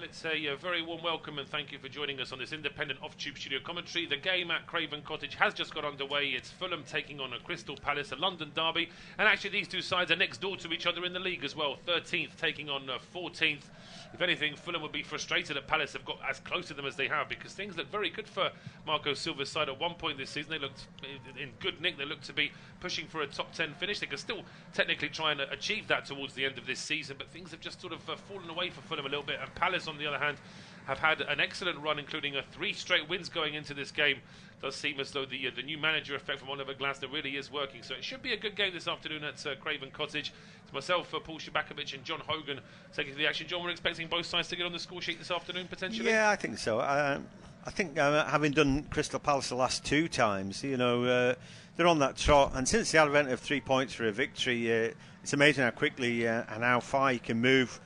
it's a very warm welcome and thank you for joining us on this independent off-tube studio commentary. The game at Craven Cottage has just got underway. It's Fulham taking on a Crystal Palace, a London derby, and actually these two sides are next door to each other in the league as well. 13th taking on 14th. If anything, Fulham would be frustrated that Palace have got as close to them as they have, because things look very good for Marco Silva's side at one point this season. They looked in good nick. They looked to be pushing for a top 10 finish. They can still technically try and achieve that towards the end of this season, but things have just sort of fallen away for Fulham a little bit. And Palace, on the other hand, have had an excellent run, including 3 straight wins going into this game. Does seem as though the new manager effect from Oliver Glasner really is working. So it should be a good game this afternoon at Craven Cottage. It's myself, Paul Szczerbakowicz and John Hogan taking to the action. John, we're expecting both sides to get on the score sheet this afternoon, potentially? Yeah, I think so. I think having done Crystal Palace the last 2 times, they're on that trot. And since the advent of 3 points for a victory, it's amazing how quickly and how far you can move,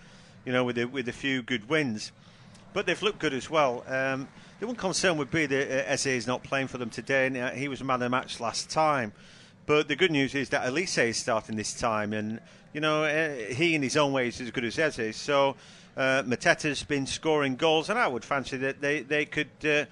with a few good wins. But they've looked good as well. The one concern would be that Eze is not playing for them today, and he was man of the match last time. But the good news is that Elise is starting this time, and he in his own way is as good as Eze. So Mateta's been scoring goals, and I would fancy that they could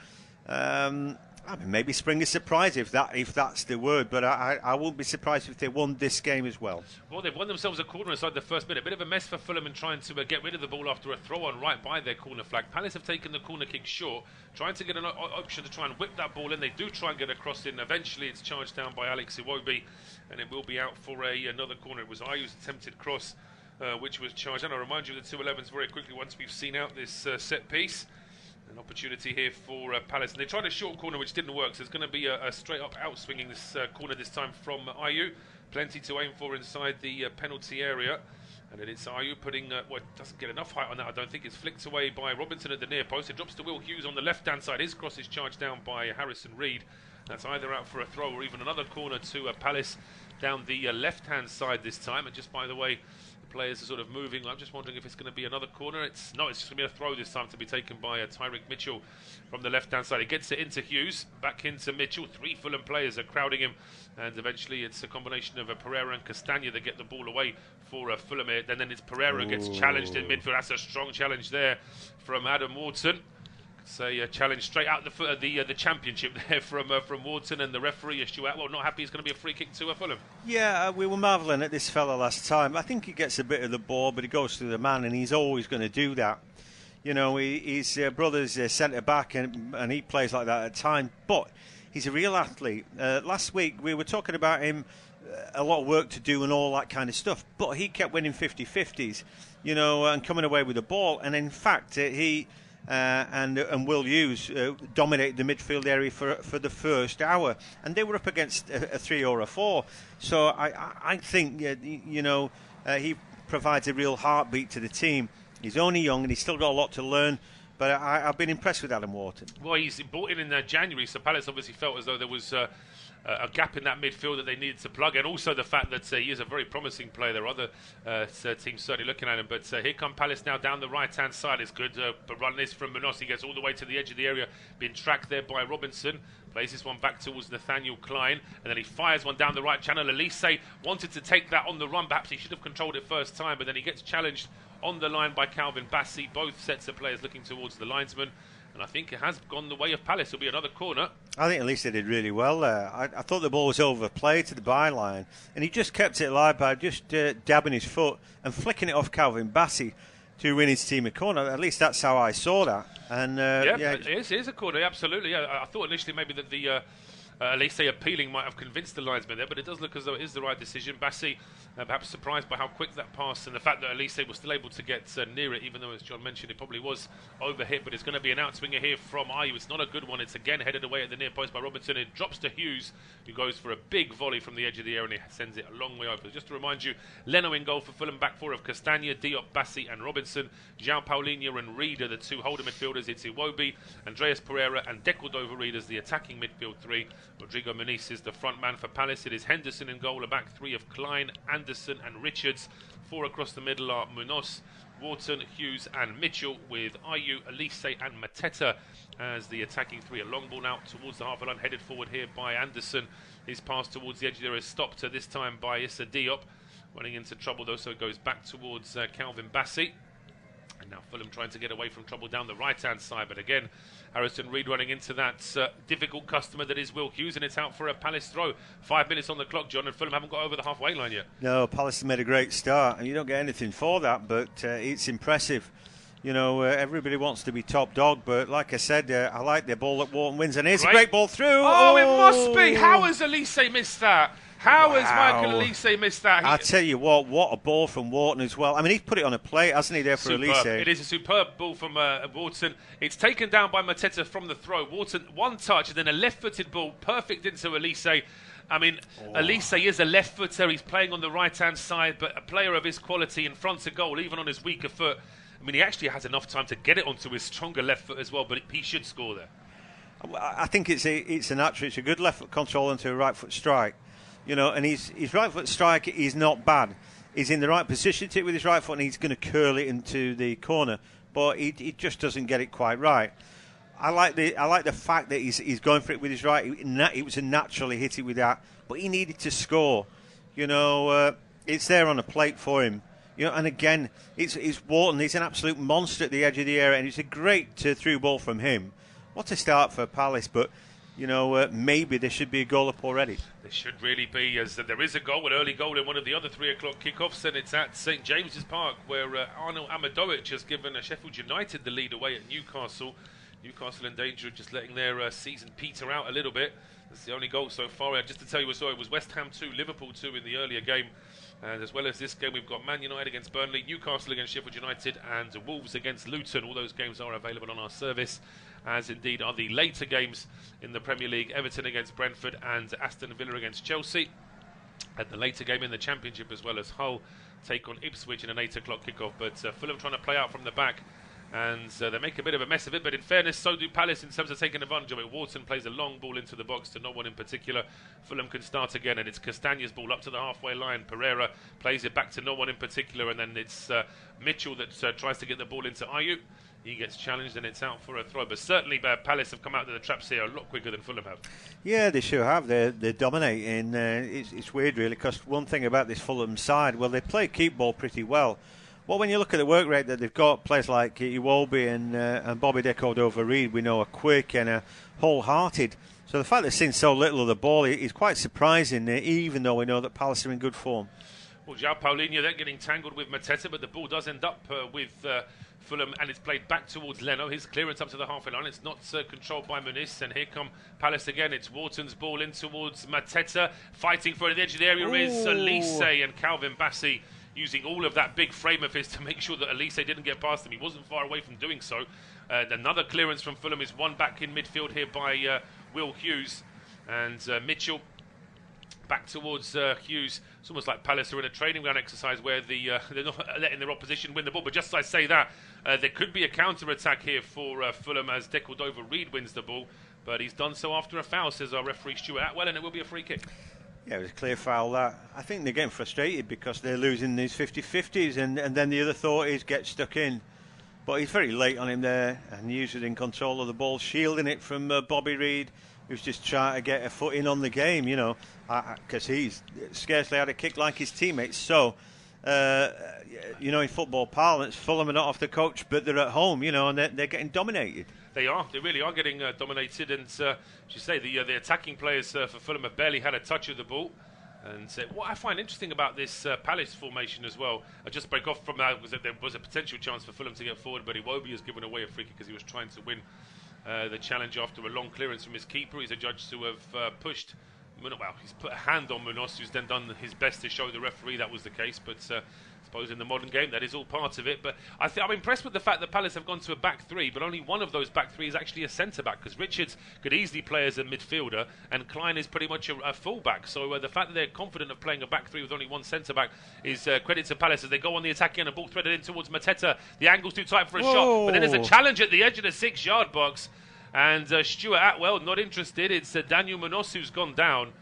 maybe spring a surprise if that's the word. But I wouldn't be surprised if they won this game as well. Well, they've won themselves a corner inside the first minute. A bit of a mess for Fulham in trying to get rid of the ball after a throw-on right by their corner flag. Palace have taken the corner kick short, trying to get an option to try and whip that ball in. They do try and get a cross in. Eventually, it's charged down by Alex Iwobi, and it will be out for another corner. It was Ayew's attempted cross, which was charged. And I'll remind you of the 2-11s very quickly once we've seen out this set piece. An opportunity here for Palace. And they tried a short corner which didn't work, so it's going to be a straight-up outswinging this corner this time from Ayew. Plenty to aim for inside the penalty area. And then it's Ayew putting, doesn't get enough height on that, I don't think. It's flicked away by Robinson at the near post. It drops to Will Hughes on the left-hand side. His cross is charged down by Harrison Reed. That's either out for a throw or even another corner to Palace down the left-hand side this time. And just by the way, players are sort of moving. I'm just wondering if it's going to be another corner. It's just going to be a throw this time to be taken by Tyrick Mitchell from the left-hand side. He gets it into Hughes, back into Mitchell. 3 Fulham players are crowding him, and eventually it's a combination of Pereira and Castagna that get the ball away for Fulham. And then it's Pereira who gets challenged in midfield. That's a strong challenge there from Adam Wharton. It's a challenge straight out the foot of the championship there from Wharton, and the referee, Stuart Attwell, not happy. It's going to be a free kick to Fulham. Yeah, we were marvelling at this fella last time. I think he gets a bit of the ball, but he goes through the man, and he's always going to do that. His brother's centre back, and he plays like that at times. But he's a real athlete. Last week we were talking about him, a lot of work to do and all that kind of stuff. But he kept winning 50-50s, and coming away with the ball. And in fact, he. And Will Hughes dominated the midfield area for the first hour, and they were up against a 3 or a 4. So I think he provides a real heartbeat to the team. He's only young and he's still got a lot to learn, but I've been impressed with Adam Wharton. Well, he's brought in January, so Palace obviously felt as though there was a gap in that midfield that they needed to plug, and also the fact that he is a very promising player. There are other teams certainly looking at him, but here come Palace now down the right-hand side. It's good, but run this from Munoz. He gets all the way to the edge of the area, being tracked there by Robinson. Plays this one back towards Nathaniel Klein, and then he fires one down the right channel. Elise wanted to take that on the run. Perhaps he should have controlled it first time, but then he gets challenged on the line by Calvin Bassey. Both sets of players looking towards the linesman. And I think it has gone the way of Palace. It'll be another corner. I think at least they did really well there. I thought the ball was overplayed to the byline, and he just kept it alive by just dabbing his foot and flicking it off Calvin Bassey to win his team a corner. At least that's how I saw that. And it is a corner, absolutely. I thought initially maybe that the Elise appealing might have convinced the linesman there, but it does look as though it is the right decision. Bassey perhaps surprised by how quick that pass and the fact that Elise was still able to get near it, even though, as John mentioned, it probably was overhit. But it's going to be an outswinger here from Ayew. It's not a good one. It's again headed away at the near post by Robinson. It drops to Hughes, who goes for a big volley from the edge of the area, and he sends it a long way over. Just to remind you, Leno in goal for Fulham, back 4 of Castagna, Diop, Bassey and Robinson. João Paulinho and Reed are the 2 holder midfielders. It's Iwobi, Andreas Pereira and Decordova Reed as the attacking midfield 3. Rodrigo Muniz is the front man for Palace. It is Henderson in goal, a back 3 of Klein, Anderson and Richards. 4 across the middle are Munoz, Wharton, Hughes and Mitchell, with Ayew, Elise and Mateta as the attacking 3. A long ball out towards the half line, headed forward here by Anderson. His pass towards the edge there is stopped this time by Issa Diop. Running into trouble though, so it goes back towards Calvin Bassey. And now Fulham trying to get away from trouble down the right-hand side. But again, Harrison Reed running into that difficult customer that is Will Hughes, and it's out for a Palace throw. 5 minutes on the clock, John, and Fulham haven't got over the halfway line yet. No, Palace have made a great start, and you don't get anything for that, but it's impressive. You know, everybody wants to be top dog, but like I said, I like the ball that Wharton wins, and here's a great ball through. Oh, it must be. How has Elise missed that? How has Michael Elise missed that? I tell you what a ball from Wharton as well. I mean, he's put it on a plate, hasn't he, there for Elise? It is a superb ball from Wharton. It's taken down by Mateta from the throw. Wharton, one touch, and then a left-footed ball, perfect into Elise. I mean, Elise is a left footer. He's playing on the right-hand side, but a player of his quality in front of goal, even on his weaker foot. I mean, he actually has enough time to get it onto his stronger left foot as well, but he should score there. I think it's a natural. It's a good left foot control into a right foot strike. You know, and his right foot strike is not bad. He's in the right position to it with his right foot, and he's going to curl it into the corner, but he just doesn't get it quite right. I like the fact that he's going for it with his right. It was a naturally hit it with that, but he needed to score. You know, it's there on a plate for him. You know, and again, it's Wharton. He's an absolute monster at the edge of the area, and it's a great through ball from him. What a start for Palace, but you know, maybe there should be a goal up already. There should really be, as there is a goal, an early goal in one of the other 3 o'clock kickoffs, and it's at St James's Park, where Arnold Amadowicz has given Sheffield United the lead away at Newcastle. Newcastle in danger of just letting their season peter out a little bit. That's the only goal so far. Just to tell you, it was West Ham 2, Liverpool 2 in the earlier game. And as well as this game, we've got Man United against Burnley, Newcastle against Sheffield United, and Wolves against Luton. All those games are available on our service, as indeed are the later games in the Premier League, Everton against Brentford and Aston Villa against Chelsea. And the later game in the Championship, as well as Hull take on Ipswich in an 8 o'clock kickoff. But Fulham trying to play out from the back, and they make a bit of a mess of it, but in fairness, so do Palace in terms of taking advantage of it. Wharton plays a long ball into the box to no one in particular. Fulham can start again, and it's Castagna's ball up to the halfway line. Pereira plays it back to no one in particular, and then it's Mitchell that tries to get the ball into Ayew. He gets challenged, and it's out for a throw. But certainly Palace have come out of the traps here a lot quicker than Fulham have. Yeah, they sure have. They're dominating. It's weird, really, because one thing about this Fulham side, well, they play keep ball pretty well. Well, when you look at the work rate that they've got, players like Iwobi and Bobby De Cordova-Reid, we know are quick and wholehearted. So the fact they've seen so little of the ball is quite surprising, even though we know that Palace are in good form. Well, João Paulinho, they're getting tangled with Mateta, but the ball does end up with Fulham, and it's played back towards Leno. His clearance up to the halfway line. It's not controlled by Munoz, and here come Palace again. It's Wharton's ball in towards Mateta. Fighting for the edge of the area is Elise, and Calvin Bassey using all of that big frame of his to make sure that Elise didn't get past him. He wasn't far away from doing so. Another clearance from Fulham is one back in midfield here by Will Hughes. And Mitchell back towards Hughes. It's almost like Palace are in a training ground exercise where they're not letting their opposition win the ball. But just as I say that, there could be a counter-attack here for Fulham as De Cordova-Reid wins the ball. But he's done so after a foul, says our referee Stuart Attwell, and it will be a free kick. Yeah, it was a clear foul that. I think they're getting frustrated because they're losing these 50-50s, and then the other thought is get stuck in. But he's very late on him there, and Hughes is in control of the ball, shielding it from Bobby Reid, who's just trying to get a foot in on the game, you know, because he's scarcely had a kick like his teammates. So, you know, in football parlance, Fulham are not off the coach, but they're at home, you know, and they're getting dominated. They are. They really are getting dominated. And as you say, the attacking players for Fulham have barely had a touch of the ball. And what I find interesting about this Palace formation as well, I just break off from that, was that there was a potential chance for Fulham to get forward, but Iwobi has given away a free kick because he was trying to win the challenge after a long clearance from his keeper. He's adjudged to have pushed. Well, he's put a hand on Munoz, who's then done his best to show the referee that was the case. But I suppose in the modern game, that is all part of it. But I'm impressed with the fact that Palace have gone to a back three, but only one of those back three is actually a centre-back, because Richards could easily play as a midfielder, and Klein is pretty much a full-back. So the fact that they're confident of playing a back three with only one centre-back is credit to Palace as they go on the attack again, and ball threaded in towards Mateta. The angle's too tight for a shot, but then there's a challenge at the edge of the 6-yard box, and Stuart Attwell not interested. It's Daniel Munoz who's gone down.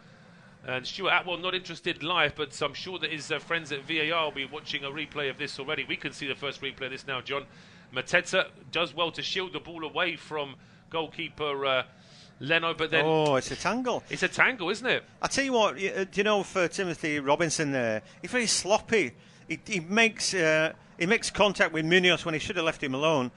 And Stuart Attwell not interested live, but I'm sure that his friends at VAR will be watching a replay of this already. We can see the first replay of this now, John. Mateta does well to shield the ball away from goalkeeper Leno, but then... Oh, it's a tangle. It's a tangle, isn't it? I tell you what, do you know, for Antonee Robinson there, he's very sloppy. He makes He makes contact with Munoz when he should have left him alone.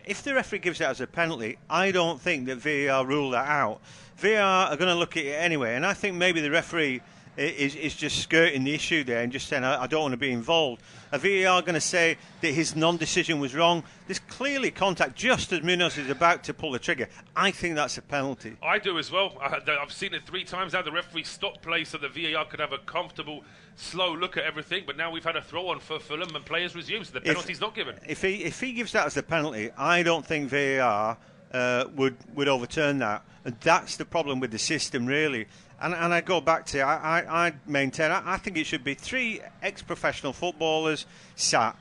If the referee gives that as a penalty, I don't think that VAR rule that out. VAR are going to look at it anyway, and I think maybe the referee is just skirting the issue there and just saying, I don't want to be involved. A VAR going to say that his non-decision was wrong. There's clearly contact just as Munoz is about to pull the trigger. I think that's a penalty. I do as well. I've seen it 3 times now. The referee stopped play so the VAR could have a comfortable, slow look at everything. But now we've had a throw-on for Fulham and players resume, so the penalty's not given. If he gives that as a penalty, I don't think VAR would overturn that. And that's the problem with the system, really. And I go back to, I maintain, I think it should be 3 ex-professional footballers sat,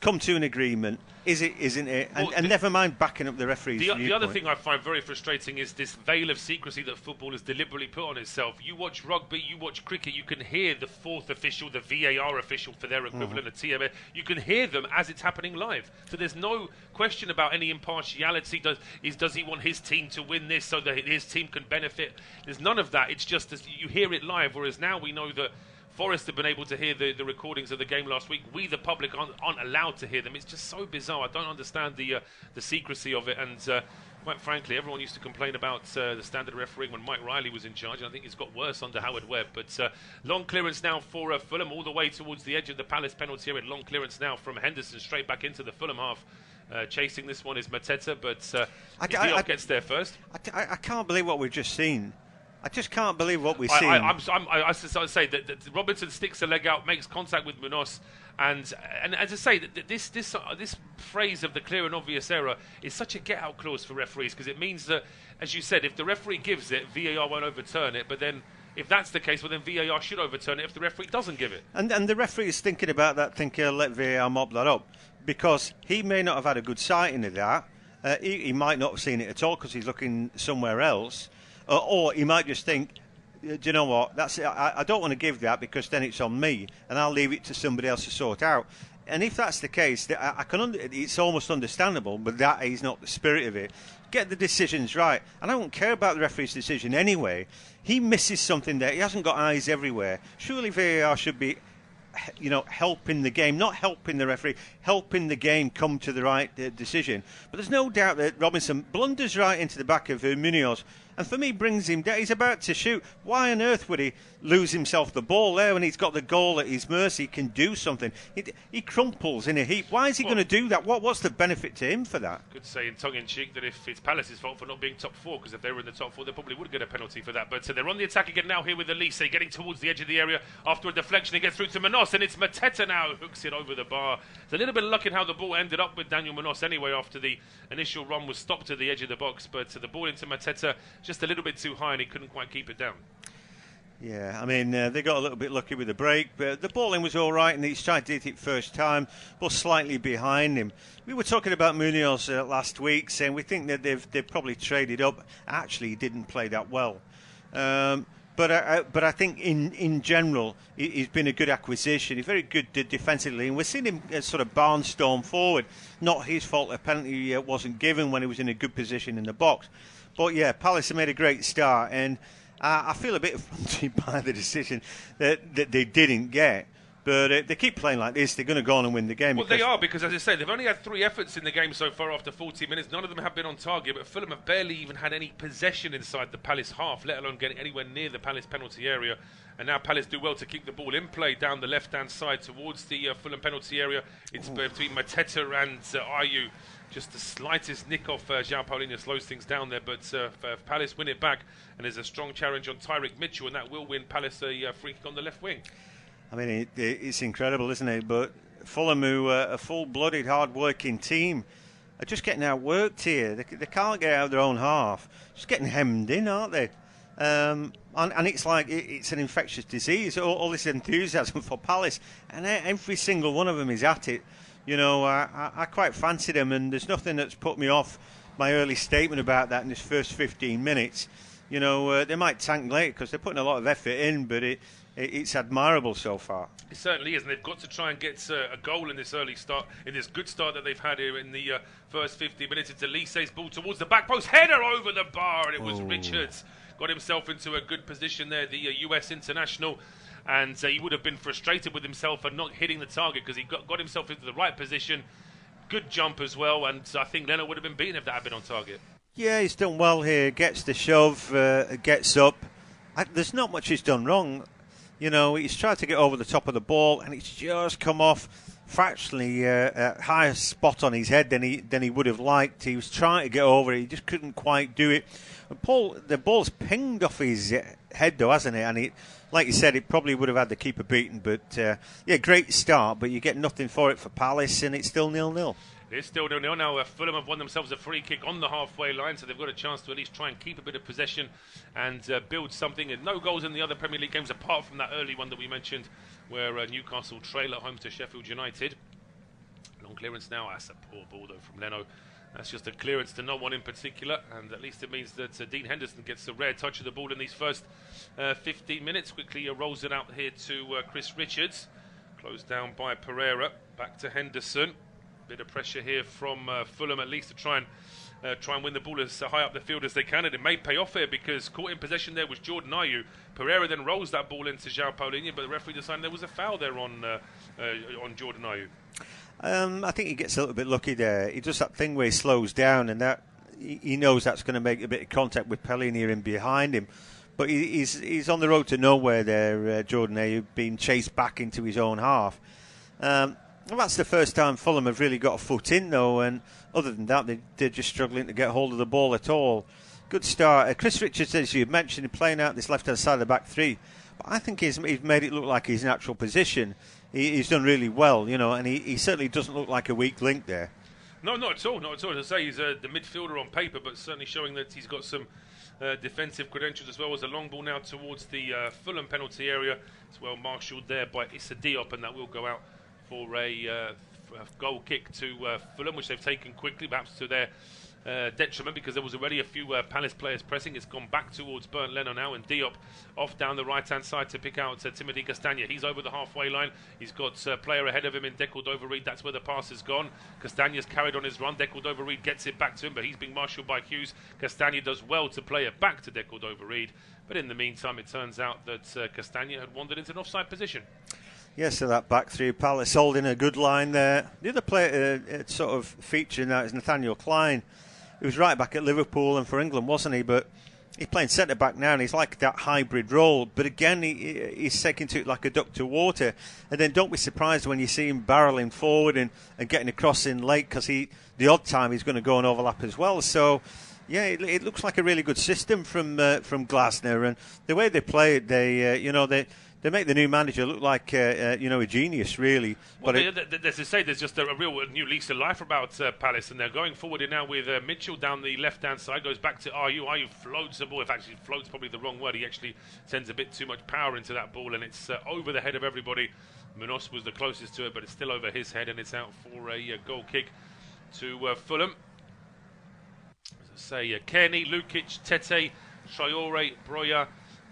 come to an agreement, is it, isn't it, and never mind backing up the referee's viewpoint. The other thing I find very frustrating is this veil of secrecy that football has deliberately put on itself. You watch rugby, you watch cricket, you can hear the 4th official, the VAR official for their equivalent of TMS, you can hear them as it's happening live. So there's no question about any impartiality. Does he want his team to win this so that his team can benefit? There's none of that. It's just as you hear it live, whereas now we know that Forest have been able to hear the recordings of the game last week. We, the public, aren't allowed to hear them. It's just so bizarre. I don't understand the secrecy of it. And quite frankly, everyone used to complain about the standard refereeing when Mike Riley was in charge. And I think it's got worse under Howard Webb. But long clearance now for Fulham, all the way towards the edge of the Palace penalty area. Long clearance now from Henderson straight back into the Fulham half. Chasing this one is Mateta, but Diop gets there first. I can't believe what we've just seen. I just can't believe what we've seen. I say that Robinson sticks a leg out, makes contact with Munoz, and as I say, this phrase of the clear and obvious error is such a get-out clause for referees, because it means that, as you said, if the referee gives it, VAR won't overturn it, but then if that's the case, well then VAR should overturn it if the referee doesn't give it. And the referee is thinking about that, thinking, let VAR mop that up, because he may not have had a good sighting of that. He might not have seen it at all because he's looking somewhere else. Or he might just think, do you know what, that's it. I don't want to give that because then it's on me and I'll leave it to somebody else to sort out. And if that's the case, it's almost understandable, but that is not the spirit of it. Get the decisions right. And I don't care about the referee's decision anyway. He misses something there. He hasn't got eyes everywhere. Surely VAR should be, helping the game, not helping the referee, helping the game come to the right decision. But there's no doubt that Robinson blunders right into the back of Munoz, and for me brings him down. He's about to shoot. Why on earth would he lose himself the ball there when he's got the goal at his mercy? He can do something. He crumples in a heap. Why is he going to do that? What's the benefit to him for that? Could say in tongue-in-cheek that if it's Palace's fault for not being top 4, because if they were in the top 4 they probably would get a penalty for that. But they're on the attack again now here with Elise getting towards the edge of the area after a deflection. He gets through to Munoz, and it's Mateta now who hooks it over the bar. It's a little bit of luck in how the ball ended up with Daniel Munoz anyway after the initial run was stopped at the edge of the box, but the ball into Mateta just a little bit too high and he couldn't quite keep it down. Yeah, I mean, they got a little bit lucky with the break, but the ball in was all right, and he's tried to hit it first time, but slightly behind him. We were talking about Munoz last week, saying we think that they've probably traded up. Actually, he didn't play that well. But I think in general, he's been a good acquisition. He's very good defensively, and we're seeing him sort of barnstorm forward. Not his fault a penalty wasn't given when he was in a good position in the box. But yeah, Palace have made a great start, and I feel a bit affronted by the decision that they didn't get. But they keep playing like this, they're going to go on and win the game. Well, they are, because as I say, they've only had 3 efforts in the game so far after 40 minutes. None of them have been on target, but Fulham have barely even had any possession inside the Palace half, let alone getting anywhere near the Palace penalty area. And now Palace do well to keep the ball in play down the left-hand side towards the Fulham penalty area. It's between Mateta and Ayew. Just the slightest nick off João Paulinho slows things down there, but Palace win it back, and there's a strong challenge on Tyrick Mitchell, and that will win Palace a free kick on the left wing. I mean, it's incredible, isn't it? But Fulham, who are a full-blooded, hard-working team, are just getting outworked here. They can't get out of their own half. Just getting hemmed in, aren't they? And it's like it's an infectious disease. All this enthusiasm for Palace, and every single one of them is at it. You know, I quite fancy them, and there's nothing that's put me off my early statement about that in this first 15 minutes. You know, they might tank late because they're putting a lot of effort in, but it's admirable so far. It certainly is, and they've got to try and get a goal in this early start, in this good start that they've had here in the first 50 minutes. It's Elise's ball towards the back post, header over the bar, and it was Richards. Got himself into a good position there, the US international. and he would have been frustrated with himself for not hitting the target because he got himself into the right position. Good jump as well, and I think Leno would have been beaten if that had been on target. Yeah, he's done well here. Gets the shove, gets up. There's not much he's done wrong. You know, he's tried to get over the top of the ball, and it's just come off fractionally a higher spot on his head than he would have liked. He was trying to get over it, he just couldn't quite do it. And the ball's pinged off his head though, hasn't it? And like you said, it probably would have had the keeper beaten. But yeah, great start, but you get nothing for it for Palace, and it's still 0-0. It's still 0-0 now. Fulham have won themselves a free kick on the halfway line, so they've got a chance to at least try and keep a bit of possession and build something. And no goals in the other Premier League games apart from that early one that we mentioned, where Newcastle trail at home to Sheffield United. Long clearance now. That's a poor ball though from Leno. That's just a clearance to no one in particular, and at least it means that Dean Henderson gets a rare touch of the ball in these first 15 minutes. Quickly rolls it out here to Chris Richards. Closed down by Pereira. Back to Henderson. Bit of pressure here from Fulham at least to try and win the ball as high up the field as they can, and it may pay off here because caught in possession there was Jordan Ayew. Pereira then rolls that ball into João Paulinho, but the referee decided there was a foul there on Jordan Ayew. I think he gets a little bit lucky there. He does that thing where he slows down, and that he knows that's going to make a bit of contact with Paulinho in behind him. But he's on the road to nowhere there, Jordan Ayew, being chased back into his own half. Well, that's the first time Fulham have really got a foot in, though, and other than that, they're just struggling to get hold of the ball at all. Good start. Chris Richards, as you mentioned, playing out this left-hand side of the back three, but I think he's made it look like his natural position. He's done really well, you know, and he certainly doesn't look like a weak link there. No, not at all. As I say, he's the midfielder on paper, but certainly showing that he's got some defensive credentials as well. As a long ball now towards the Fulham penalty area. It's well marshalled there by Issa Diop, and that will go out for a goal kick to Fulham, which they've taken quickly, perhaps to their detriment, because there was already a few Palace players pressing. It's gone back towards Bernd Leno now, and Diop off down the right-hand side to pick out Timothy Castagne. He's over the halfway line. He's got a player ahead of him in Decordova-Reid. That's where the pass has gone. Castagne's carried on his run. Decordova-Reid gets it back to him, but he's being marshalled by Hughes. Castagne does well to play it back to Decordova-Reid, but in the meantime, it turns out that Castagne had wandered into an offside position. Yes, so that back three, Palace holding a good line there. The other player sort of featuring that is Nathaniel Klein. He was right back at Liverpool and for England, wasn't he? But he's playing centre-back now, and he's like that hybrid role. But again, he's taking to it like a duck to water. And then don't be surprised when you see him barrelling forward and getting across in late, because the odd time he's going to go and overlap as well. So, yeah, it looks like a really good system from Glasner. And the way they play it, they make the new manager look like a genius, really. Well, as I say, there's just a real new lease of life about Palace, and they're going forward now with Mitchell down the left-hand side, goes back to Ayew. Ayew floats the ball. If actually floats, probably the wrong word. He actually sends a bit too much power into that ball, and it's over the head of everybody. Munoz was the closest to it, but it's still over his head, and it's out for a goal kick to Fulham. As I say, Kearney, Lukic, Tete, Traore, Broja,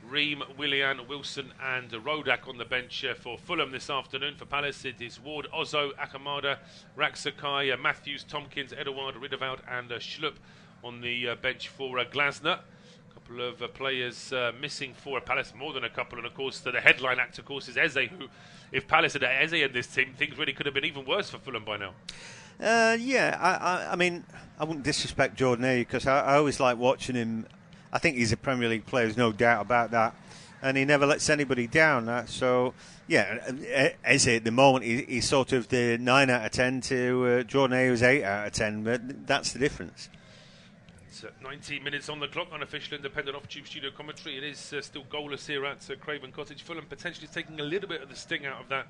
Ream, Willian, Wilson and Rodak on the bench for Fulham this afternoon. For Palace, it is Ward, Ozzo, Akamada, Raksakai, Matthews, Tompkins, Edouard, Ridderveld and Schlupp on the bench for Glasner. A couple of players missing for Palace, more than a couple, and of course the headline act, of course, is Eze, who, if Palace had Eze in this team, things really could have been even worse for Fulham by now. I mean, I wouldn't disrespect Jordan Ayew, because I always like watching him. I think he's a Premier League player, there's no doubt about that. And he never lets anybody down. So, yeah, Eze at the moment, he's sort of the 9 out of 10 to Jordan Ayew's 8 out of 10. But that's the difference. It's 19 minutes on the clock, unofficial independent off-tube studio commentary. It is still goalless here at Craven Cottage. Fulham potentially taking a little bit of the sting out of that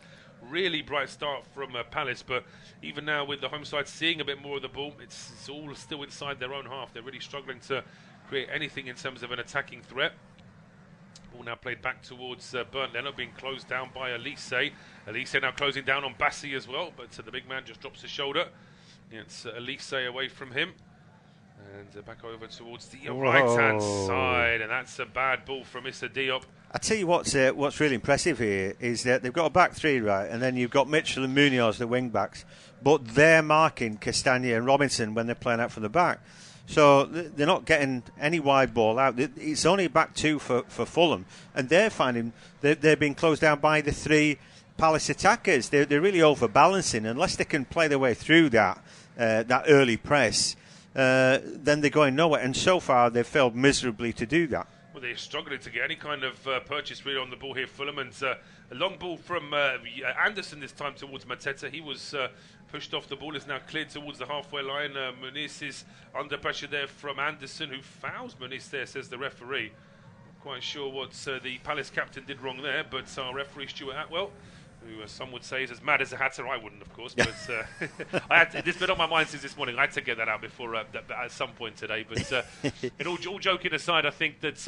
really bright start from Palace, but even now with the home side seeing a bit more of the ball, it's all still inside their own half. They're really struggling to create anything in terms of an attacking threat. Ball now played back towards Bernd Leno, being closed down by Elise. Elise now closing down on Bassi as well, but the big man just drops his shoulder. It's Elise away from him. And back over towards the right-hand side, and that's a bad ball from Issa Diop. I tell you what's really impressive here is that they've got a back three, right, and then you've got Mitchell and Munoz, the wing-backs, but they're marking Castagne and Robinson when they're playing out from the back. So they're not getting any wide ball out. It's only back two for Fulham, and they're finding they're being closed down by the three Palace attackers. They're really overbalancing. Unless they can play their way through that early press, then they're going nowhere. And so far, they've failed miserably to do that. Well, they're struggling to get any kind of purchase really on the ball here, Fulham. And a long ball from Anderson this time towards Mateta. He was pushed off. The ball is now cleared towards the halfway line. Munoz is under pressure there from Anderson, who fouls Munoz there, says the referee. Not quite sure what the Palace captain did wrong there, but our referee, Stuart Attwell, who some would say is as mad as a hatter. I wouldn't, of course, but it's been on my mind since this morning. I had to get that out before at some point today. But all joking aside, I think that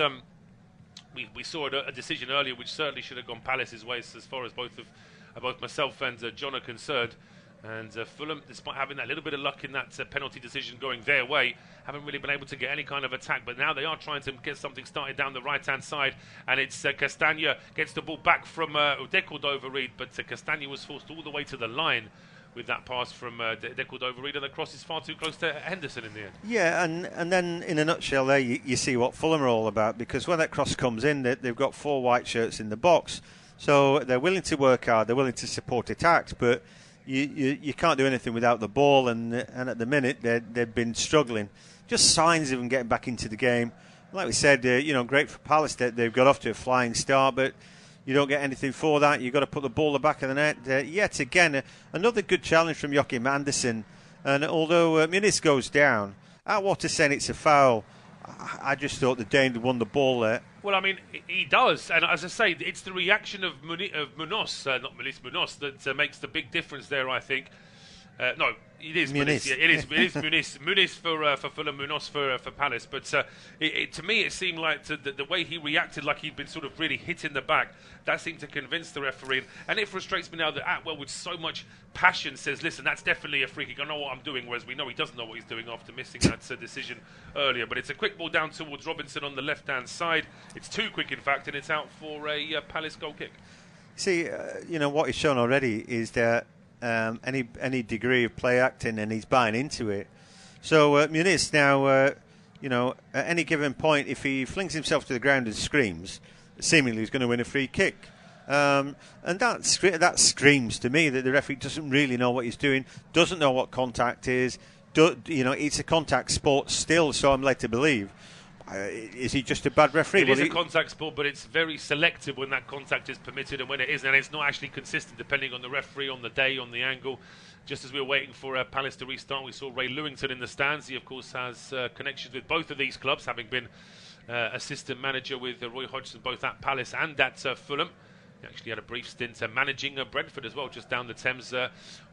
we saw a decision earlier which certainly should have gone Palace's way as far as both myself and John are concerned. And Fulham, despite having that little bit of luck in that penalty decision going their way, haven't really been able to get any kind of attack. But now they are trying to get something started down the right-hand side. And it's Castagna gets the ball back from Decordover-Reid. But Castagna was forced all the way to the line with that pass from Decordover-Reid. And the cross is far too close to Henderson in the end. Yeah, and then in a nutshell there, you see what Fulham are all about. Because when that cross comes in, they've got 4 white shirts in the box. So they're willing to work hard. They're willing to support attacks. But you can't do anything without the ball, and at the minute they've been struggling. Just signs of them getting back into the game. Like we said, great for Palace that they've got off to a flying start, but you don't get anything for that. You've got to put the ball at the back of the net. Yet again, another good challenge from Joachim Anderson. And although Munoz goes down, Atwater saying it's a foul, I just thought that Dane won the ball there. Well, I mean, he does, and as I say, it's the reaction of Munoz, not Munoz, that makes the big difference there, I think. No, it is Munoz. Yeah, it is Munoz. Munoz for Fulham, Munoz for Palace. But to me, it seemed like the way he reacted, like he'd been sort of really hit in the back, that seemed to convince the referee. And it frustrates me now that Attwell, with so much passion, says, "Listen, that's definitely a free kick. I know what I'm doing." Whereas we know he doesn't know what he's doing after missing that decision earlier. But it's a quick ball down towards Robinson on the left-hand side. It's too quick, in fact, and it's out for a Palace goal kick. See, what he's shown already is that any degree of play acting, and he's buying into it. So Munoz now, at any given point, if he flings himself to the ground and screams, seemingly he's going to win a free kick. And that screams to me that the referee doesn't really know what he's doing, doesn't know what contact is. It's a contact sport still, so I'm led to believe. Is he just a bad referee? It is a contact sport, but it's very selective when that contact is permitted and when it isn't, and it's not actually consistent depending on the referee, on the day, on the angle. Just as we were waiting for Palace to restart, we saw Ray Lewington in the stands. He, of course, has connections with both of these clubs, having been assistant manager with Roy Hodgson, both at Palace and at Fulham. He actually had a brief stint managing Brentford as well, just down the Thames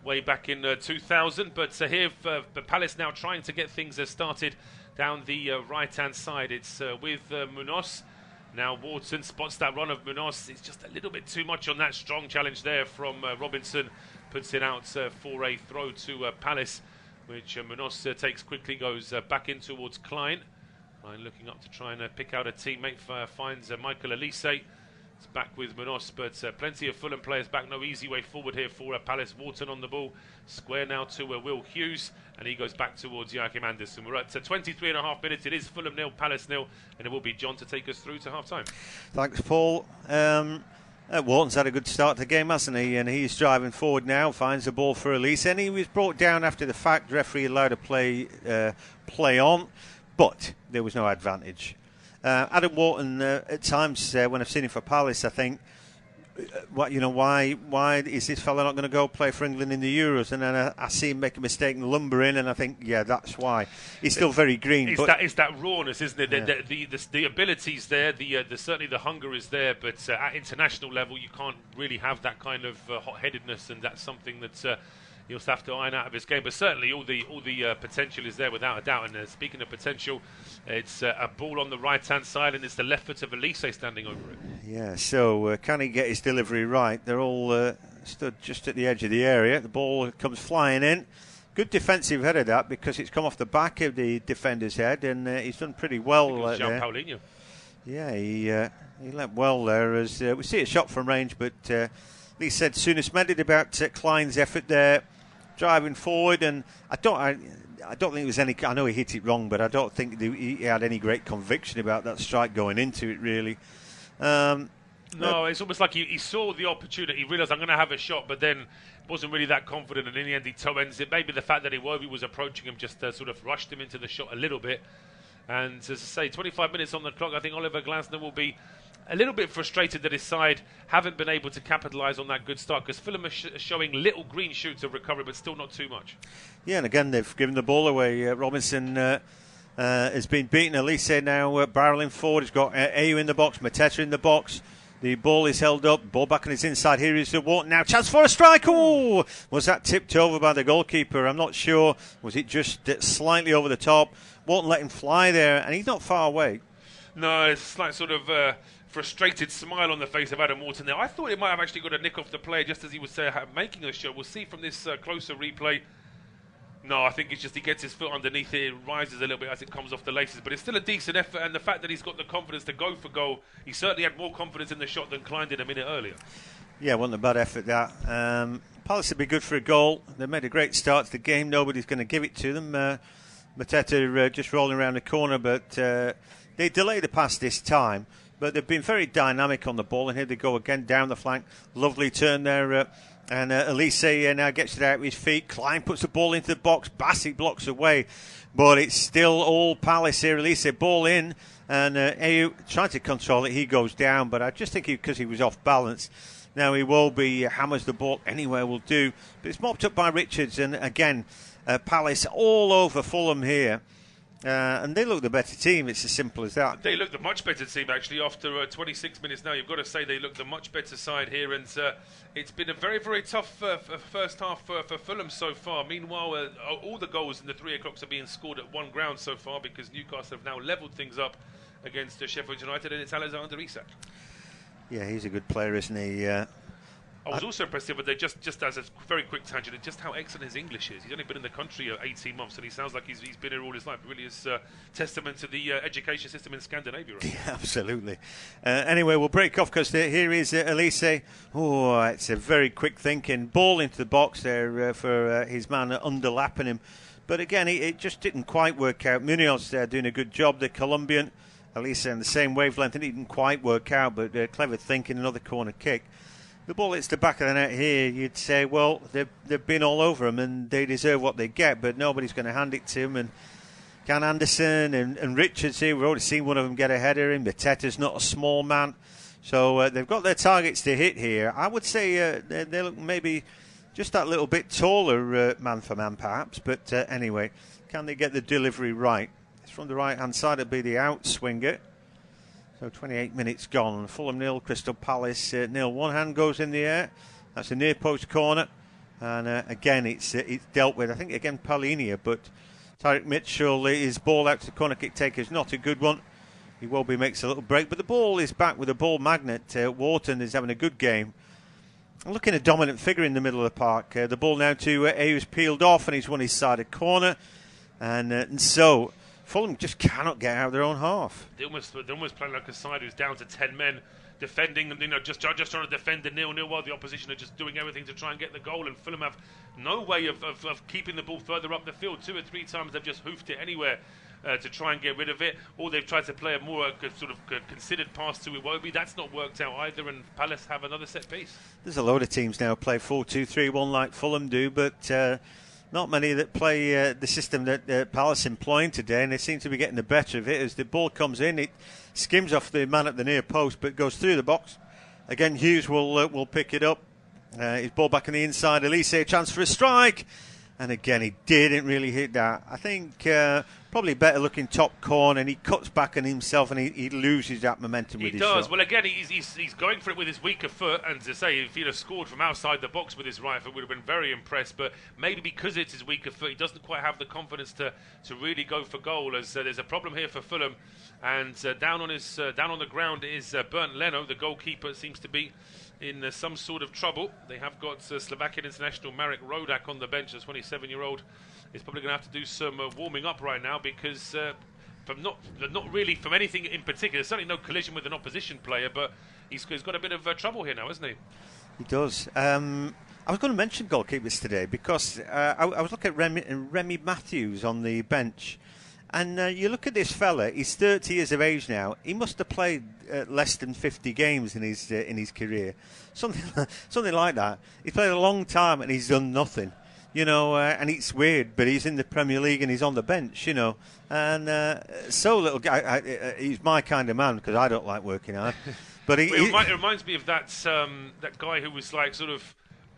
way back in 2000. But here, Palace now trying to get things started down the right-hand side. It's with Munoz. Now Wharton spots that run of Munoz. It's just a little bit too much on that strong challenge there from Robinson. Puts it out for a throw to Palace, which Munoz takes quickly, goes back in towards Klein. Klein looking up to try and pick out a teammate, finds Michael Elise. It's back with Munoz, but plenty of Fulham players back. No easy way forward here for Palace. Wharton on the ball. Square now to Will Hughes, and he goes back towards Joachim Anderson. We're at 23.5 minutes. It is Fulham 0, Palace 0, and it will be John to take us through to half-time. Thanks, Paul. Wharton's had a good start to the game, hasn't he? And he's driving forward now, finds the ball for Elise, and he was brought down after the fact. Referee allowed to play on, but there was no advantage. Adam Wharton, at times when I've seen him for Palace, I think, why is this fella not going to go play for England in the Euros? And then I see him make a mistake and lumber in, and I think, yeah, that's why. He's still very green. It's that rawness, isn't it? Yeah. The ability's there, certainly the hunger is there, but at international level, you can't really have that kind of hot-headedness, and that's something that he'll have to iron out of his game. But certainly all the potential is there without a doubt. And speaking of potential, it's a ball on the right-hand side, and it's the left foot of Elise standing over it. Yeah, so can he get his delivery right? They're all stood just at the edge of the area. The ball comes flying in. Good defensive header that, because it's come off the back of the defender's head, and he's done pretty well there. Paulinho. Yeah, he leapt well there. As we see a shot from range, but Lee said Souness mended about Klein's effort there. driving forward, and I don't think it was any. I know he hit it wrong, but I don't think he had any great conviction about that strike going into it. Really, no, it's almost like he saw the opportunity, realised I'm going to have a shot, but then wasn't really that confident, and in the end he toe ends it. Maybe the fact that Ayew was approaching him just sort of rushed him into the shot a little bit. And as I say, 25 minutes on the clock. I think Oliver Glasner will be a little bit frustrated that his side haven't been able to capitalise on that good start, because Fulham are showing little green shoots of recovery, but still not too much. Yeah, and again, they've given the ball away. Robinson has been beaten. Elise now barrelling forward. He's got Ayew in the box, Mateta in the box. The ball is held up. Ball back on his inside. Here is the Wharton now. Chance for a strike. Oh! Was that tipped over by the goalkeeper? I'm not sure. Was it just slightly over the top? Wharton let him fly there, and he's not far away. No, it's like sort of frustrated smile on the face of Adam Wharton there. I thought he might have actually got a nick off the player just as he was making a shot. We'll see from this closer replay. No, I think it's just he gets his foot underneath it, it rises a little bit as it comes off the laces, but it's still a decent effort, and the fact that he's got the confidence to go for goal, he certainly had more confidence in the shot than Klein did a minute earlier. Yeah, wasn't a bad effort that. Palace would be good for a goal. They made a great start to the game. Nobody's going to give it to them. Mateta just rolling around the corner, but they delayed the pass this time. But they've been very dynamic on the ball, and here they go again down the flank. Lovely turn there. And Elise now gets it out with his feet. Klein puts the ball into the box. Bassett blocks away. But it's still all Palace here. Elise, ball in. And Ayew trying to control it. He goes down. But I just think because he was off balance. Now he will be, hammers the ball anywhere will do. But it's mopped up by Richards. And again, Palace all over Fulham here. And they look the better team. It's as simple as that. They look the much better team, actually, after 26 minutes now. You've got to say they look the much better side here. And it's been a very, very tough first half for Fulham so far. Meanwhile, all the goals in the 3 o'clocks are being scored at one ground so far, because Newcastle have now levelled things up against Sheffield United, and it's Alexander Isak. Yeah, he's a good player, isn't he? I was also impressed the other day, just as a very quick tangent, just how excellent his English is. He's only been in the country 18 months, and he sounds like he's been here all his life. It really is testament to the education system in Scandinavia. Right? Yeah, absolutely. Anyway, we'll break off because here is Elise. Oh, it's a very quick thinking. Ball into the box there for his man underlapping him. But again, it just didn't quite work out. Munoz doing a good job, the Colombian. Elise on the same wavelength, and it didn't quite work out, but clever thinking, another corner kick. The ball hits the back of the net here, you'd say, well, they've been all over them and they deserve what they get, but nobody's going to hand it to them. And Can Anderson and Richards here, we've already seen one of them get a header in. Mateta's not a small man. So they've got their targets to hit here. I would say they look maybe just that little bit taller man for man, perhaps. But anyway, can they get the delivery right? It's from the right-hand side, it'll be the outswinger. So 28 minutes gone. Fulham 0, Crystal Palace 0. One hand goes in the air. That's a near post corner. And again, it's dealt with. I think again Paulinia, but Tyrick Mitchell, his ball out to the corner kick taker is not a good one. He Iwobi makes a little break, but the ball is back with a ball magnet. Wharton is having a good game. Looking a dominant figure in the middle of the park. The ball now to Ayew's peeled off, and he's won his side of corner. And so Fulham just cannot get out of their own half. They're almost playing like a side who's down to 10 men defending, and just trying to defend the 0-0 while the opposition are just doing everything to try and get the goal. And Fulham have no way of keeping the ball further up the field. 2 or 3 times they've just hoofed it anywhere to try and get rid of it, or they've tried to play a more sort of considered pass to Iwobi. That's not worked out either, and Palace have another set piece. There's a load of teams now play 4-2-3-1 like Fulham do, but not many that play the system that Palace employing today, and they seem to be getting the better of it. As the ball comes in, it skims off the man at the near post, but goes through the box. Again, Hughes will pick it up. His ball back on the inside. Elise, a chance for a strike. And again, he didn't really hit that. I think probably better looking top corner, and he cuts back on himself, and he loses that momentum with his shot. He does. Well, again, he's going for it with his weaker foot, and to say if he'd have scored from outside the box with his right foot, would have been very impressed. But maybe because it's his weaker foot, he doesn't quite have the confidence to really go for goal. As there's a problem here for Fulham, and down on the ground is Bernd Leno, the goalkeeper. Seems to be in some sort of trouble. They have got Slovakian international Marek Rodak on the bench. The 27-year-old is probably going to have to do some warming up right now, because from not really from anything in particular. There's certainly no collision with an opposition player, but he's got a bit of trouble here now, hasn't he? He does. I was going to mention goalkeepers today because I was looking at Remy Matthews on the bench. And you look at this fella, he's 30 years of age now. He must have played less than 50 games in his career. Something like that. He's played a long time and he's done nothing. And it's weird, but he's in the Premier League and he's on the bench, And so little guy, he's my kind of man because I don't like working hard. But it reminds me of that guy who was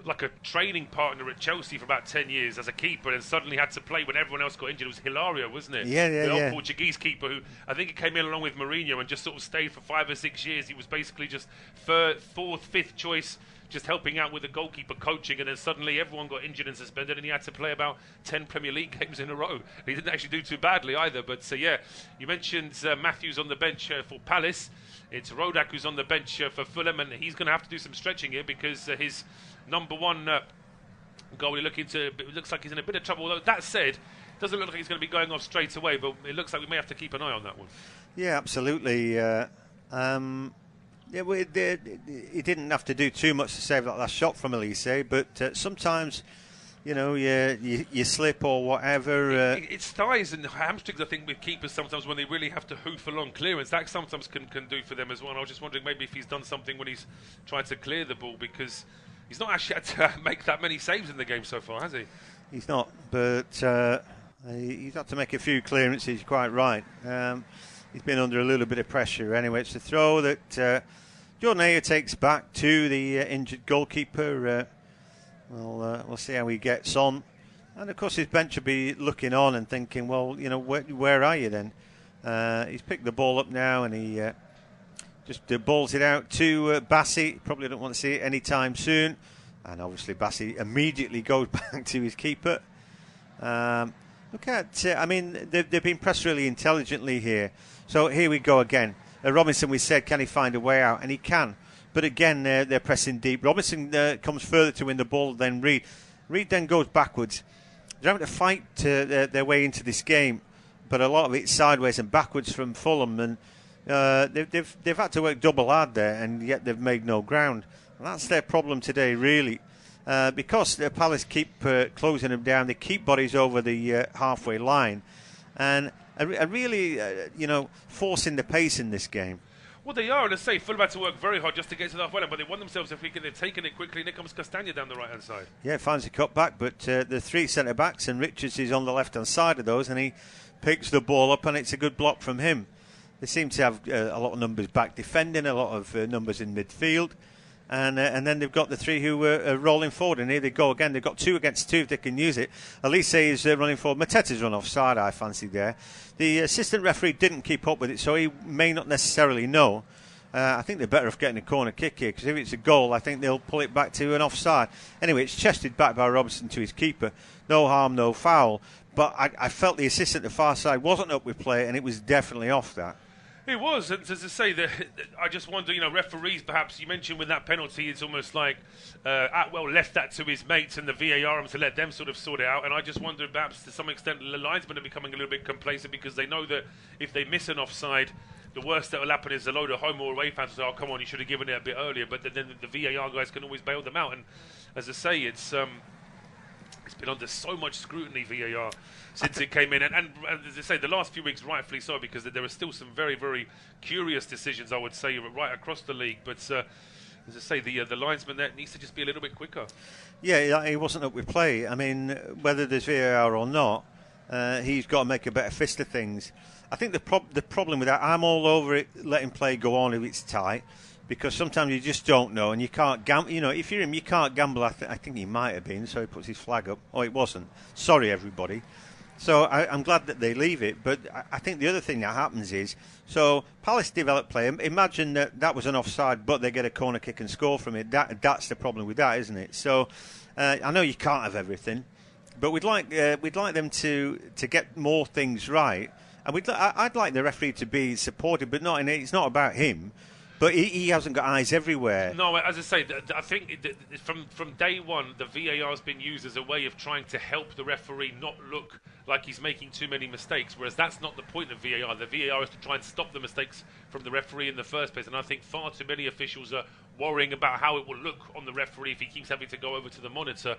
like a training partner at Chelsea for about 10 years as a keeper and suddenly had to play when everyone else got injured. It was Hilario, wasn't it? The old Portuguese keeper who I think he came in along with Mourinho and just sort of stayed for 5 or 6 years. He was basically just fourth, fifth choice, just helping out with the goalkeeper coaching, and then suddenly everyone got injured and suspended and he had to play about 10 Premier League games in a row. He didn't actually do too badly either, but you mentioned Matthews on the bench for Palace. It's Rodak who's on the bench for Fulham, and he's going to have to do some stretching here because his number one goalie looks like he's in a bit of trouble. Although that said, it doesn't look like he's going to be going off straight away, but it looks like we may have to keep an eye on that one. Yeah, absolutely. He didn't have to do too much to save that last shot from Elise, but sometimes, you slip or whatever. It's thighs and hamstrings, I think, with keepers sometimes when they really have to hoof a long clearance. That sometimes can do for them as well. And I was just wondering maybe if he's done something when he's trying to clear the ball, because he's not actually had to make that many saves in the game so far, has he? He's not, but he's had to make a few clearances, quite right. He's been under a little bit of pressure. Anyway, it's a throw that Jordan Ayew takes back to the injured goalkeeper. We'll see how he gets on. And, of course, his bench will be looking on and thinking, well, where are you then? He's picked the ball up now and he just balls it out to Bassi. Probably don't want to see it anytime soon. And, obviously, Bassi immediately goes back to his keeper. Look at, they've been pressed really intelligently here. So here we go again. Robinson, we said, can he find a way out? And he can. But again, they're pressing deep. Robinson comes further to win the ball than Reid. Reid then goes backwards. They're having to fight their way into this game, but a lot of it's sideways and backwards from Fulham. And they've had to work double hard there, and yet they've made no ground. And that's their problem today, really. Because the Palace keep closing them down, they keep bodies over the halfway line. And are really, forcing the pace in this game. Well, they are, and I say Fulham had to work very hard just to get to the halfway line, but they won themselves a free kick. They've taken it quickly, and here comes Castagna down the right-hand side. Yeah, finds a cut back, but the three centre-backs, and Richards is on the left-hand side of those, and he picks the ball up, and it's a good block from him. They seem to have a lot of numbers back defending, a lot of numbers in midfield, and then they've got the three who are rolling forward, and here they go again. They've got 2 against 2 if they can use it. Elise is running forward. Mateta's run offside, I fancy there. The assistant referee didn't keep up with it, so he may not necessarily know. I think they're better off getting a corner kick here, because if it's a goal, I think they'll pull it back to an offside. Anyway, it's chested back by Robinson to his keeper. No harm, no foul. But I felt the assistant at the far side wasn't up with play, and it was definitely off that. It was, and as I say, I just wonder, referees perhaps, you mentioned with that penalty, it's almost like Attwell left that to his mates and the VAR to let them sort of sort it out, and I just wonder perhaps to some extent the linesmen are becoming a little bit complacent because they know that if they miss an offside, the worst that will happen is a load of home or away fans will say, oh, come on, you should have given it a bit earlier, but then the VAR guys can always bail them out, and as I say, it's been under so much scrutiny, VAR, since it came in. And as I say, the last few weeks, rightfully so, because there are still some very, very curious decisions, I would say, right across the league. But as I say, the linesman there needs to just be a little bit quicker. Yeah, he wasn't up with play. I mean, whether there's VAR or not, he's got to make a better fist of things. I think the problem with that, I'm all over it, letting play go on if it's tight. Because sometimes you just don't know, and you can't gamble. If you're him, you can't gamble. I think he might have been, so he puts his flag up. Oh, it wasn't. Sorry, everybody. So I'm glad that they leave it. But I think the other thing that happens is, so Palace develop play. Imagine that was an offside, but they get a corner kick and score from it. That's the problem with that, isn't it? So I know you can't have everything, but we'd like them to get more things right, and I'd like the referee to be supported, but it's not about him. But he hasn't got eyes everywhere. No, as I say, I think from day one, the VAR has been used as a way of trying to help the referee not look like he's making too many mistakes, whereas that's not the point of VAR. The VAR is to try and stop the mistakes from the referee in the first place, and I think far too many officials are worrying about how it will look on the referee if he keeps having to go over to the monitor.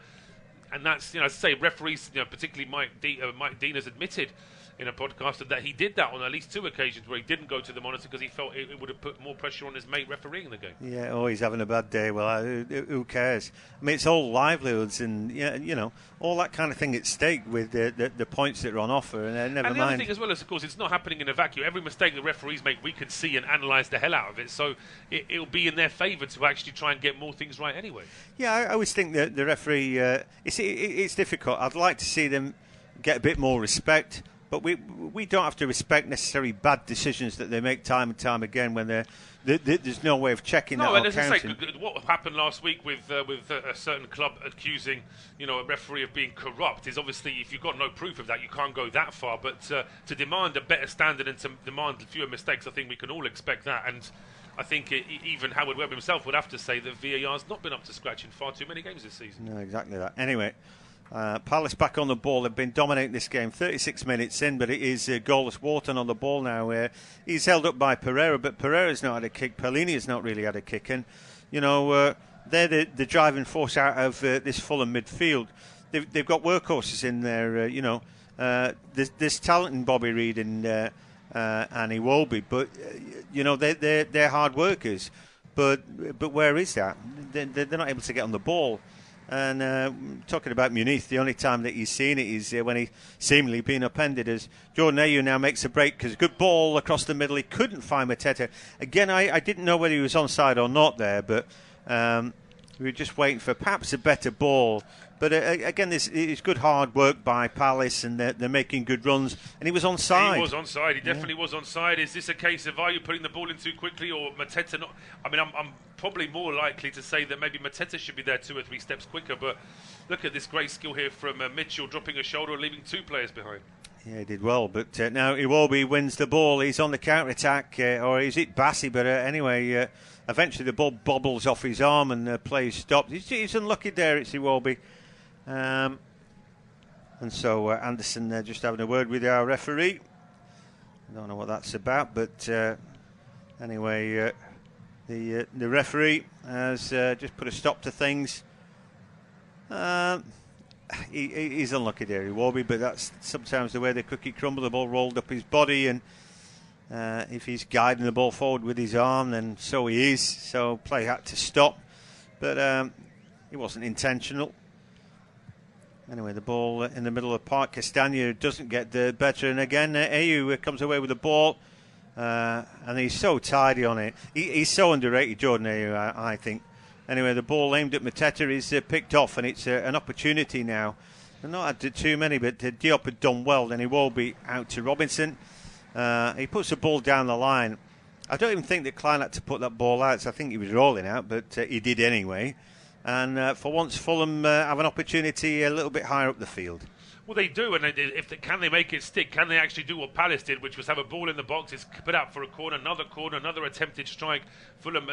And that's, as I say, referees, particularly Mike Dean has admitted in a podcast that he did that on at least 2 occasions where he didn't go to the monitor because he felt it would have put more pressure on his mate refereeing the game. Yeah, he's having a bad day. Well, who cares? I mean, it's all livelihoods and, all that kind of thing at stake with the points that are on offer. And never mind. Other thing as well is, of course, it's not happening in a vacuum. Every mistake the referees make, we can see and analyse the hell out of it. So it'll be in their favour to actually try and get more things right anyway. Yeah, I always think that the referee, it's difficult. I'd like to see them get a bit more respect. But we don't have to respect necessarily bad decisions that they make time and time again when there's no way of checking that or counting. No, and as I say, what happened last week with a certain club accusing a referee of being corrupt is obviously, if you've got no proof of that, you can't go that far. But to demand a better standard and to demand fewer mistakes, I think we can all expect that. And I think even Howard Webb himself would have to say that VAR's not been up to scratch in far too many games this season. No, exactly that. Anyway. Palace back on the ball. They've been dominating this game 36 minutes in, but it is goalless. Wharton on the ball now. He's held up by Pereira, but Pereira's not had a kick. Perlini has not really had a kick. And, they're the driving force out of this Fulham midfield. They've got workhorses in there. There's talent in Bobby Reid and Ayew, but, they're hard workers. But where is that? They're not able to get on the ball. And talking about Munoz, the only time that he's seen it is when he's seemingly been upended. As Jordan Ayew now makes a break because good ball across the middle. He couldn't find Mateta. Again, I didn't know whether he was onside or not there, but we were just waiting for perhaps a better ball. But again, it's good hard work by Palace, and they're making good runs. And he was onside. He was onside. He definitely was onside. Is this a case of Ayew putting the ball in too quickly, or Mateta not? I mean, I'm probably more likely to say that maybe Mateta should be there 2 or 3 steps quicker. But look at this great skill here from Mitchell, dropping a shoulder and leaving 2 players behind. Yeah, he did well. But now Iwobi wins the ball. He's on the counter-attack, or is it Bassi? But anyway, eventually the ball bobbles off his arm and play stopped. He's unlucky there. It's Iwobi. And so Anderson just having a word with our referee. I don't know what that's about, but anyway, the referee has just put a stop to things. He's unlucky there, Iwobi, but that's sometimes the way the cookie crumble. The ball rolled up his body, and if he's guiding the ball forward with his arm, then so he is. So play had to stop, but it wasn't intentional. Anyway, the ball in the middle of the park. Castagna doesn't get the better. And again, Ayew comes away with the ball. And he's so tidy on it. He's so underrated, Jordan Ayew, I think. Anyway, the ball aimed at Mateta is picked off. And it's an opportunity now. They've not had too many, but Diop had done well. Then he will be out to Robinson. He puts the ball down the line. I don't even think that Klein had to put that ball out. So I think he was rolling out, but he did anyway. And for once, Fulham have an opportunity a little bit higher up the field. Well, they do, and can they make it stick? Can they actually do what Palace did, which was have a ball in the box, it's put out for a corner, another attempted strike. Fulham,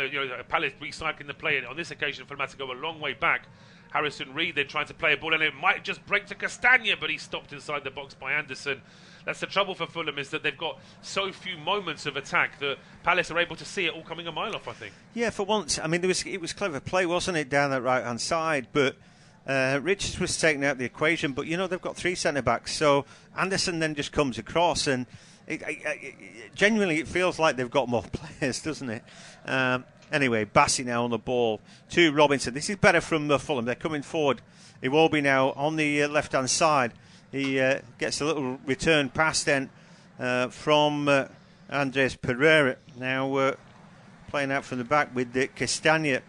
Palace recycling the play. And on this occasion, Fulham had to go a long way back. Harrison Reed, they're trying to play a ball, and it might just break to Castagna, but he's stopped inside the box by Anderson. That's the trouble for Fulham, is that they've got so few moments of attack that Palace are able to see it all coming a mile off, I think. Yeah, for once. I mean, it was clever play, wasn't it, down that right-hand side, but Richards was taken out of the equation, but, they've got 3 centre-backs, so Anderson then just comes across, and genuinely it feels like they've got more players, doesn't it? Anyway, Bassi now on the ball to Robinson. This is better from Fulham. They're coming forward. It will be now on the left-hand side. He gets a little return pass then from Andres Pereira. Now playing out from the back with Castagna.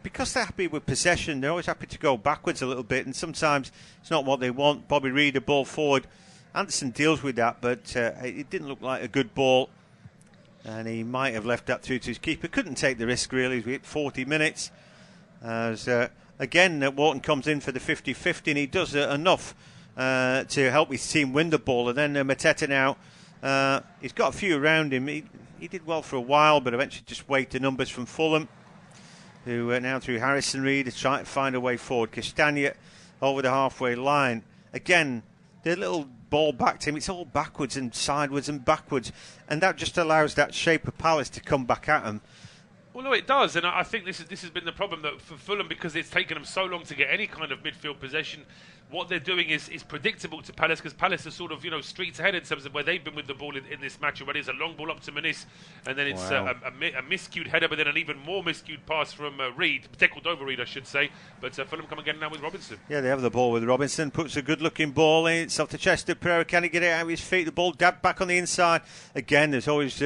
Because they're happy with possession, they're always happy to go backwards a little bit, and sometimes it's not what they want. Bobby Reid, a ball forward. Anderson deals with that, but it didn't look like a good ball. And he might have left that through to his keeper. Couldn't take the risk, really. We hit 40 minutes. As again, Wharton comes in for the 50-50, and he does enough to help his team win the ball. And then Mateta now, he's got a few around him. He did well for a while, but eventually just weighed the numbers from Fulham, who now through Harrison Reid is trying to find a way forward. Castagna over the halfway line. Again, the little ball back to him, it's all backwards and sideways and backwards, and that just allows that shape of Palace to come back at him. Well, no, it does, and I think this has been the problem that for Fulham, because it's taken them so long to get any kind of midfield possession. What they're doing is predictable to Palace, because Palace are sort of streets ahead in terms of where they've been with the ball in this match already. It's a long ball up to Munoz, and then it's a miscued header, but then an even more miscued pass from Reed, tackled over Reed, I should say. But Fulham come again now with Robinson. Yeah, they have the ball with Robinson, puts a good-looking ball in. It's off the chest of Pereira. Can he get it out of his feet? The ball dabbed back on the inside. Again, there's always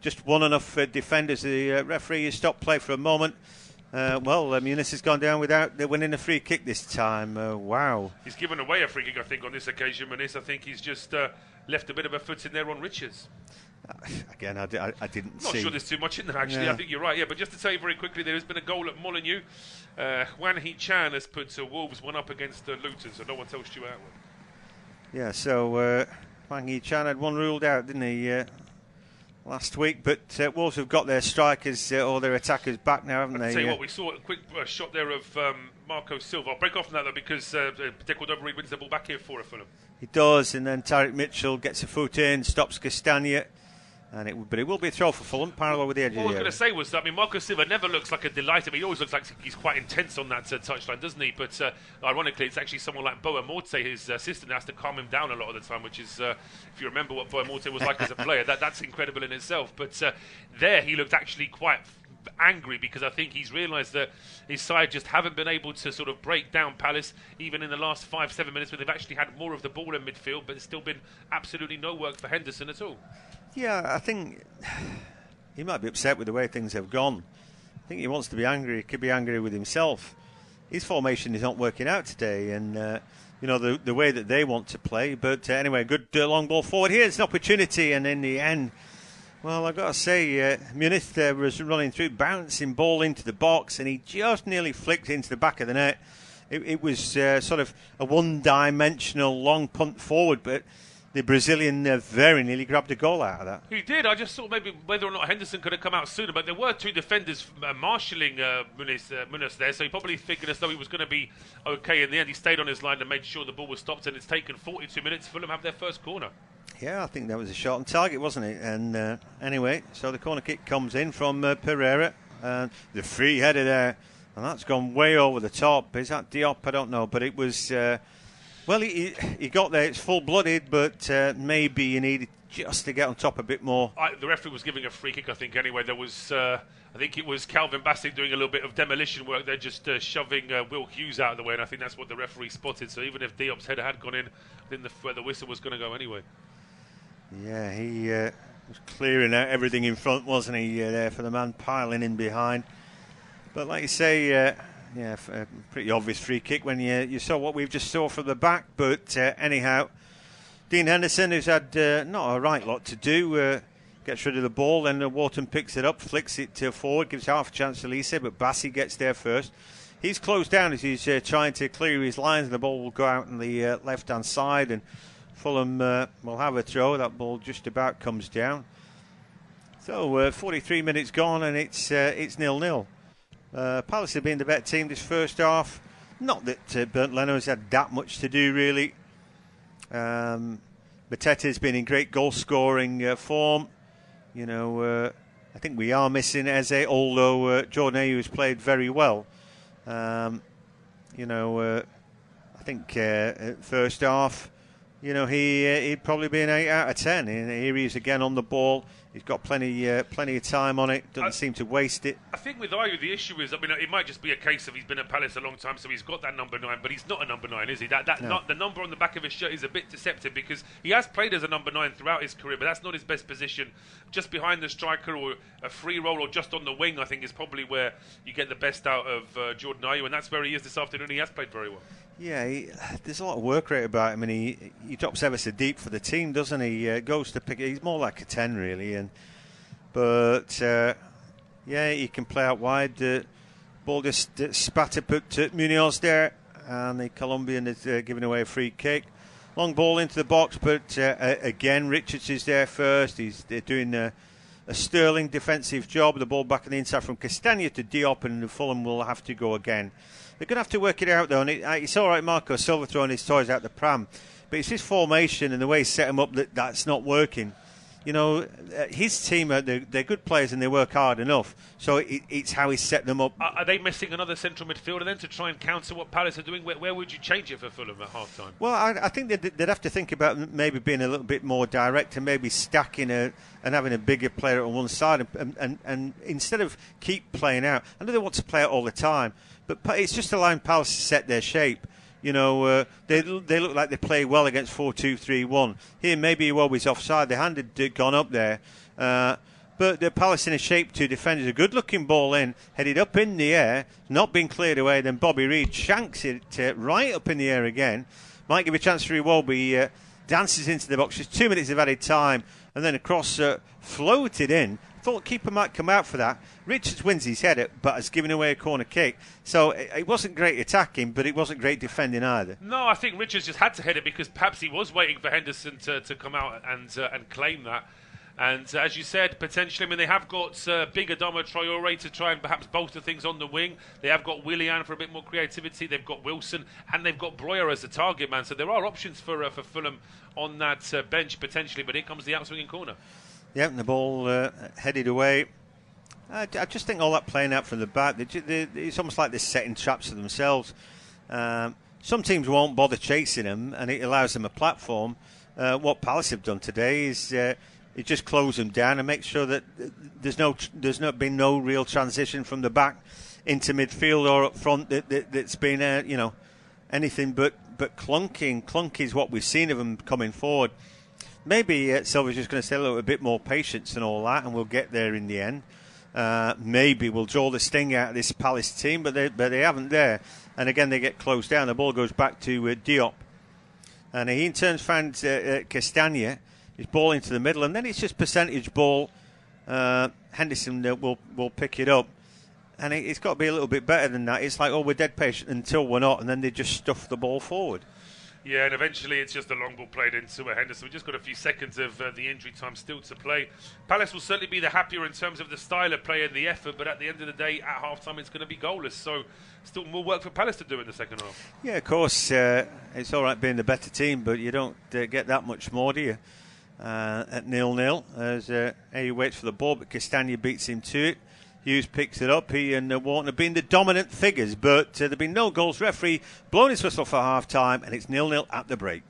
just one enough defenders. The referee has stopped play for a moment. Munoz has gone down without winning a free kick this time. Wow. He's given away a free kick, I think, on this occasion, Munoz. I think he's just left a bit of a foot in there on Richards. Again, I didn't see. Not sure there's too much in there, actually. Yeah. I think you're right, yeah. But just to tell you very quickly, there has been a goal at Molineux. Hwan Hee-chan has put Wolves one up against Luton, so no one tells Stuart Attwell. Yeah, so Hwan Hee-chan had one ruled out, didn't he, last week? But Wolves have got their strikers or their attackers back now, haven't they? I'll tell you what, we saw a quick shot there of Marco Silva. I'll break off from that, though, because Dequan Reed wins the ball back here for Fulham. He does, and then Tariq Mitchell gets a foot in, stops Castagna. But it will be a throw for Fulham, parallel with the edge of the area. What I was going to say was that, Marco Silva never looks like a delight. He always looks like he's quite intense on that touchline, doesn't he? But ironically, it's actually someone like Boa Morte, his assistant, has to calm him down a lot of the time, which is, if you remember what Boa Morte was like as a player, that's incredible in itself. But there he looked actually quite angry, because I think he's realised that his side just haven't been able to sort of break down Palace even in the last 5-7 minutes, where they've actually had more of the ball in midfield, but it's still been absolutely no work for Henderson at all. Yeah, I think he might be upset with the way things have gone. I think he wants to be angry. He could be angry with himself. His formation is not working out today, and the way that they want to play. But anyway, good long ball forward. Here's an opportunity, and in the end, well, I've got to say, Munoz was running through, bouncing ball into the box, and he just nearly flicked into the back of the net. It was sort of a one-dimensional long punt forward, but the Brazilian very nearly grabbed a goal out of that. He did. I just thought maybe whether or not Henderson could have come out sooner, but there were two defenders marshalling Munoz there, so he probably figured as though he was going to be okay. In the end, he stayed on his line and made sure the ball was stopped, and it's taken 42 minutes. Fulham have their first corner. Yeah, I think that was a shot on target, wasn't it? And anyway, so the corner kick comes in from Pereira, and the free header there, and that's gone way over the top. Is that Diop? I don't know, but it was... Well, he got there. It's full-blooded, but maybe you needed just to get on top a bit more. The referee was giving a free kick, I think, anyway. There was, I think it was Calvin Bassett doing a little bit of demolition work there, just shoving Will Hughes out of the way, and I think that's what the referee spotted. So even if Diop's header had gone in, I think the whistle was going to go anyway. Yeah, he was clearing out everything in front, wasn't he, there for the man piling in behind. But like you say... Yeah, a pretty obvious free kick when you saw what we've just saw from the back. But anyhow, Dean Henderson, who's had not a right lot to do, gets rid of the ball. Then Wharton picks it up, flicks it forward, gives half a chance to Lise, but Bassi gets there first. He's closed down as he's trying to clear his lines, and the ball will go out on the left-hand side, and Fulham will have a throw. That ball just about comes down. So 43 minutes gone, and it's 0-0. Palace have been the better team this first half. Not that Bernd Leno has had that much to do, really. Mateta's been in great goal-scoring form. I think we are missing Eze, although Jordan Ayew has played very well. I think first half, he'd probably be an 8 out of 10. And here he is again on the ball. He's got plenty of time on it. Doesn't seem to waste it. I think with Ayew, the issue is, it might just be a case of he's been at Palace a long time, so he's got that number 9, but he's not a number 9, is he? No. The number on the back of his shirt is a bit deceptive, because he has played as a number 9 throughout his career, but that's not his best position. Just behind the striker or a free role or just on the wing, I think, is probably where you get the best out of Jordan Ayew, and that's where he is this afternoon. He has played very well. Yeah, there's a lot of work rate about him, and he drops ever so deep for the team, doesn't he? Goes to pick it. He's more like a 10, really, But he can play out wide. Ball just spat up at Munoz there, and the Colombian is giving away a free kick. Long ball into the box, but again, Richards is there first. They're doing a sterling defensive job. The ball back on the inside from Castagna to Diop, and Fulham will have to go again. They're going to have to work it out, though, and it's all right, Marco Silva throwing his toys out the pram, but it's his formation and the way he set him up that's not working. his team, they're good players and they work hard enough. So it's how he set them up. Are they missing another central midfielder then to try and counter what Palace are doing? Where would you change it for Fulham at half-time? Well, I think they'd have to think about maybe being a little bit more direct and maybe stacking and having a bigger player on one side. And instead of keep playing out, I know they want to play out all the time, but it's just allowing Palace to set their shape. They look like they play well against 4-2-3-1. Here, maybe Iwobi's offside. The hand had gone up there. But the Palace in a shape to defend is a good-looking ball in, headed up in the air, not being cleared away. Then Bobby Reid shanks it right up in the air again. Might give a chance for Iwobi. Dances into the box. Just 2 minutes of added time. And then a cross floated in. Thought keeper might come out for that. Richards wins his header, but has given away a corner kick. So it wasn't great attacking, but it wasn't great defending either. No, I think Richards just had to head it because perhaps he was waiting for Henderson to come out and claim that. And as you said, potentially, they have got big Adama Traore to try and perhaps bolster things on the wing. They have got Willian for a bit more creativity. They've got Wilson and they've got Breuer as the target man. So there are options for Fulham on that bench potentially. But here comes the outswinging corner. Yeah, and the ball headed away. I just think all that playing out from the back, it's almost like they're setting traps for themselves. Some teams won't bother chasing them, and it allows them a platform. What Palace have done today is it just close them down and make sure that there's not been no real transition from the back into midfield or up front that's been anything but clunky. Clunky is what we've seen of them coming forward. Maybe Silva's just going to say a little bit more patience and all that, and we'll get there in the end. Maybe we'll draw the sting out of this Palace team, but they haven't there. And again, they get closed down. The ball goes back to Diop. And he in turn finds Castagna. His ball into the middle, and then it's just percentage ball. Henderson will pick it up. And it's got to be a little bit better than that. It's like, we're dead patient until we're not, and then they just stuff the ball forward. Yeah, and eventually it's just a long ball played into Henderson. We've just got a few seconds of the injury time still to play. Palace will certainly be the happier in terms of the style of play and the effort, but at the end of the day, at half-time, it's going to be goalless. So still more work for Palace to do in the second half. Yeah, of course. It's all right being the better team, but you don't get that much more, do you? At 0-0, as Ayew waits for the ball, but Castagna beats him to it. Hughes picks it up. He and Wharton have been the dominant figures, but there have been no goals. Referee blown his whistle for half-time, and it's 0-0 at the break.